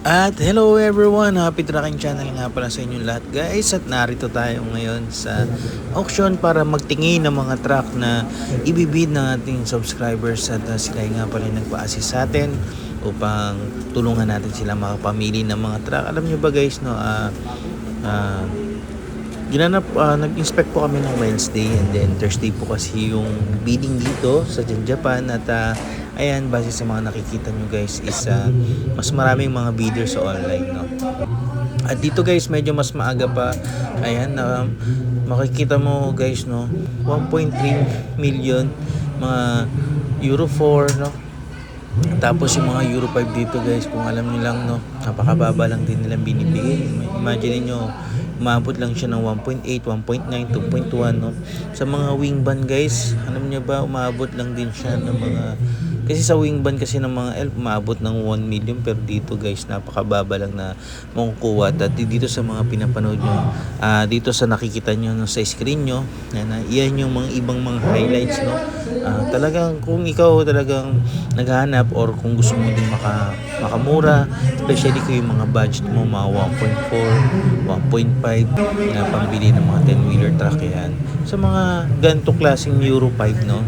At hello everyone, Happy Trucking Channel nga pala sa inyong lahat guys. At narito tayo ngayon sa auction para magtingin ng mga truck na ibibid ng ating subscribers. At sila nga pala nagpa-assist sa atin upang tulungan natin sila makapamili ng mga truck. Alam nyo ba guys, no, nag-inspect po kami ng Wednesday and then Thursday po kasi yung bidding dito sa Japan. At ayan, base sa mga nakikita nyo guys is mas maraming mga bidders sa online, no? At dito guys medyo mas maaga pa. Ayan, makikita mo guys, no, 1.3 million mga Euro 4, no? Tapos yung mga Euro 5 dito guys, kung alam nyo lang, no, napakababa lang din nilang binibigay. Imagine nyo, umabot lang siya ng 1.8, 1.9, 2.1, no? Sa mga wing van guys, alam nyo ba, umabot lang din siya ng mga, kasi sa wing van kasi ng mga elf, umabot ng 1 million, pero dito guys, napakababa lang na makukuha. At dito sa mga pinapanood nyo, dito sa nakikita nyo, no, sa screen nyo, yan yung mga ibang mga highlights, no? Talagang kung ikaw talagang naghahanap or kung gusto mo din makamura, especially kung yung mga budget mo mga 1.4, 1.5 na pambili ng mga 10-wheeler truck, yan sa mga ganito klaseng Euro 5, no,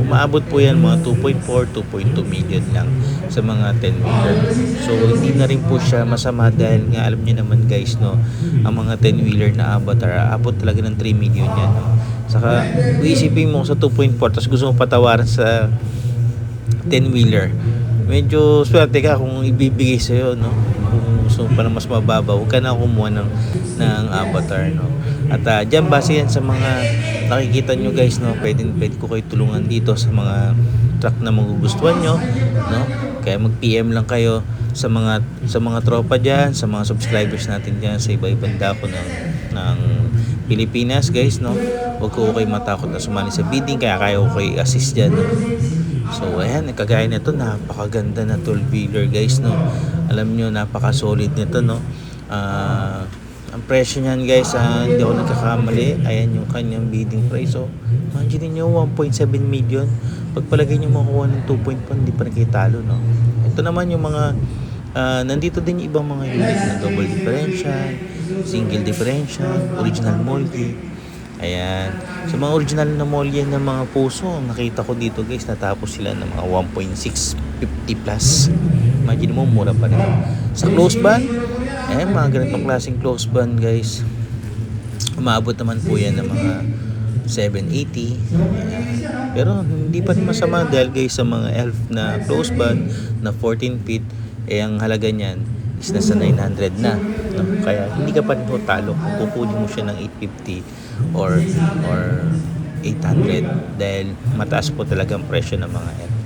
umaabot po yan mga 2.4, 2.2 million lang sa mga 10-wheeler. So hindi na rin po siya masama dahil nga alam niyo naman guys, no, ang mga 10-wheeler na Avatar abot talaga ng 3 million yan, no? Saka iisipin mo sa 2.4 tapos gusto mo patawaran sa 10-wheeler, medyo swerte ka kung ibibigay sa'yo, no? Kung gusto mo pa na mas mababa, huwag ka na kumuha ng Avatar, no? At dyan base yan sa mga nakikita nyo guys, no, pwede ko kayo tulungan dito sa mga truck na magugustuhan nyo, no? Kaya mag PM lang kayo sa mga tropa dyan, sa mga subscribers natin dyan sa iba-ibang dako ng Pilipinas guys, no? Huwag ko kayo matakot na sumali sa bidding, kaya ko kayo assist dyan, no? So ayan, kagaya nito, napakaganda na 12-wheeler guys, no? Alam nyo, napaka-solid nito, no? Ang presyo niyan guys, hindi ako nagkakamali, ayan yung kanyang bidding price. So imagine niyo 1.7 million, pagpalagay niyo makuha ng 2.1, hindi pa nakitalo, no? Ito naman yung mga nandito din yung ibang mga unit na double differential, single differential, original moldy. Ayan, sa mga original na moldy ng mga puso, nakita ko dito guys, natapos sila ng mga 1.650 plus. Imagine mo, mura pa rin. Sa close band, ayan, mga ganitong klaseng close band guys, umabot naman po yan ng mga 780. Ayan. Pero hindi pa rin masama dahil guys sa mga elf na close band na 14 feet, ang halaga niyan is nasa 900 na, no? Kaya hindi ka pa rin talo kung kukunin mo siya ng 850 or 800 dahil mataas po talaga ang presyo ng mga elf.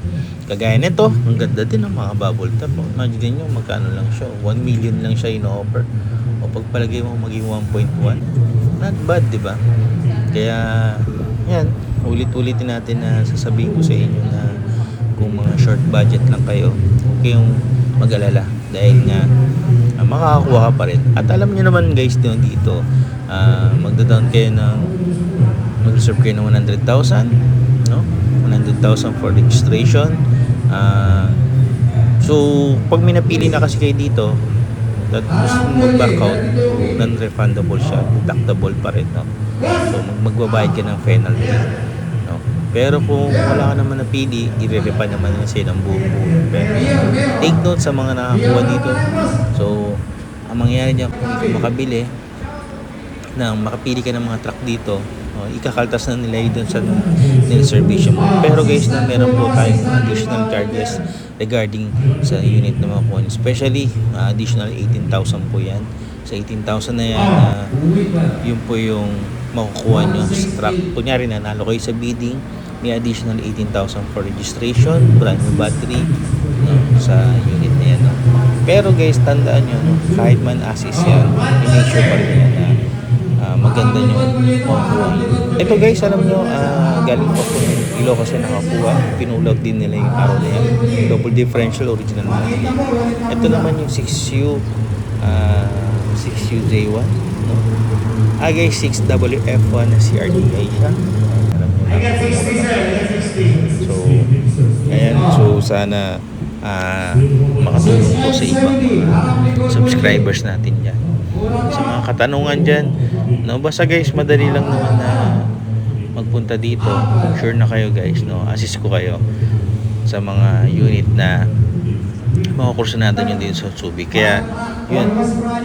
Kagaya nito, ang ganda din ng mga bubble top. Imagine nyo, magkano lang siya, 1 million lang siya ino-offer, o pagpalagay mo maging 1.1, not bad, diba? Kaya yan, ulit-ulitin natin na sasabihin ko sa inyo na kung mga short budget lang kayo, huwag kayong mag-alala dahil nga makakakuha ka pa rin. At alam nyo naman guys, dito magda-down kayo mag-reserve kayo ng 100,000, no? 100,000 for registration. So pag may napili na kasi kayo dito that gusto mag-back out, non-refundable siya, deductible pa rin, no? So magbabayad ka ng penalty, no? Pero kung wala ka naman napili, i-refund naman yun sa'yo ng buong. Pero take note sa mga nakakuha dito. So ang mangyayari niya, kung makapili ka ng mga truck dito, ikakaltas na nila yun sa service mo. Pero guys, na meron po tayong additional charges regarding sa unit na makukuha, especially additional 18,000 po yan. Sa 18,000 na yan, yun po yung makukuha nyo sa truck. Kunyari nanalo kayo sa bidding, may additional 18,000 for registration, brand new battery, no, sa unit na yan, no? Pero guys, tandaan nyo, no, kahit man assist yan, i-make sure pa rin yan na maganda nyo makukuha. Ito guys, alam nyo, galing pa po ng Ilocos yan nakakuha. Pinulog din nila yung araw na yan, double differential original model. Ito naman yung 6U 6UJ1, no? Guys, 6WF1 na CRDI siya. Alam nyo na. So ayan, so sana makatulong po sa ibang mga subscribers natin dyan. Sa mga katanungan dyan, no, basta guys, madali lang naman na magpunta dito. Sure na kayo guys, no, assist ko kayo sa mga unit na mga kursunada nyo dito sa Subic. Kaya yun,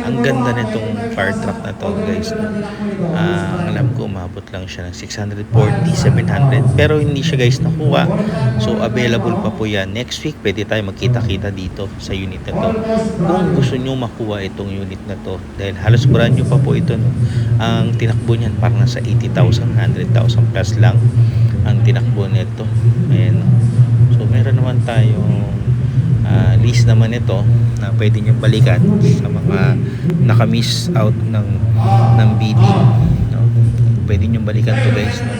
ang ganda nitong fire truck na to guys. Ang alam ko umabot lang siya ng 640, 700, pero hindi siya guys nakuha. So available pa po yan next week. Pwede tayo magkita-kita dito sa unit na to kung gusto nyo makuha itong unit na to, dahil halos brand new pa po ito, no? Ang tinakbo niyan parang nasa 80,000, 100,000 plus lang ang tinakbo nito. Ayan. So meron naman tayong list naman ito na pwede nyo balikan sa mga nakamiss out ng bidding, no? Pwede nyo balikan to guys, no?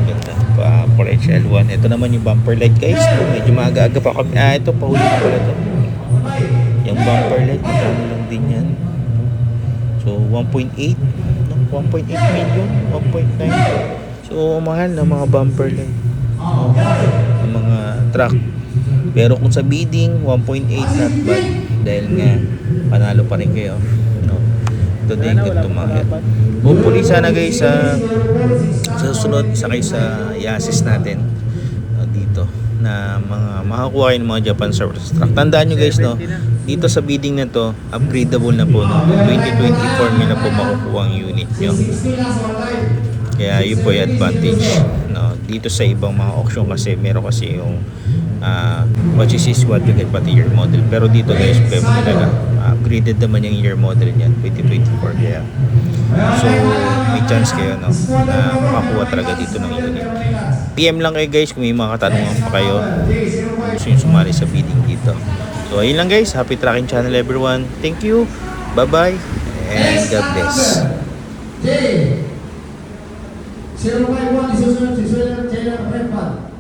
Ganda pa for HL1. Ito naman yung bumper light guys, no? Medyo maaga-aga pa kami. Ito pahuli na pala to. Yung bumper light magkano lang din yan, no? So 1.8, no? 1.8 million, 1.9. So mahal na mga bumper light, no? Ng mga truck. Pero kung sa bidding 1.8, not bad, dahil nga panalo pa rin kayo, no? Ito din good to mga hopefully sana guys sa susunod isa kayo sa i-assist natin, no, dito na mga makakuha kayo ng mga Japan service truck. Tandaan nyo guys, no, dito sa bidding na to upgradable na po, no? 2024 nyo na po makukuha ang unit nyo. Kaya yun po yung advantage, no, dito sa ibang mga auction, kasi meron kasi yung what you see is what you get, pati year model. Pero dito guys, talaga upgraded naman yung year model niyan, 2024. Kaya so may chance kayo, no, na makakuha talaga dito ng unit. PM lang kayo guys kung may mga katanungan pa kayo, kung gusto nyo sumali sa bidding dito. So ayun lang guys, happy tracking channel everyone. Thank you, bye bye, and God bless. 051 Isuzu China Prepad.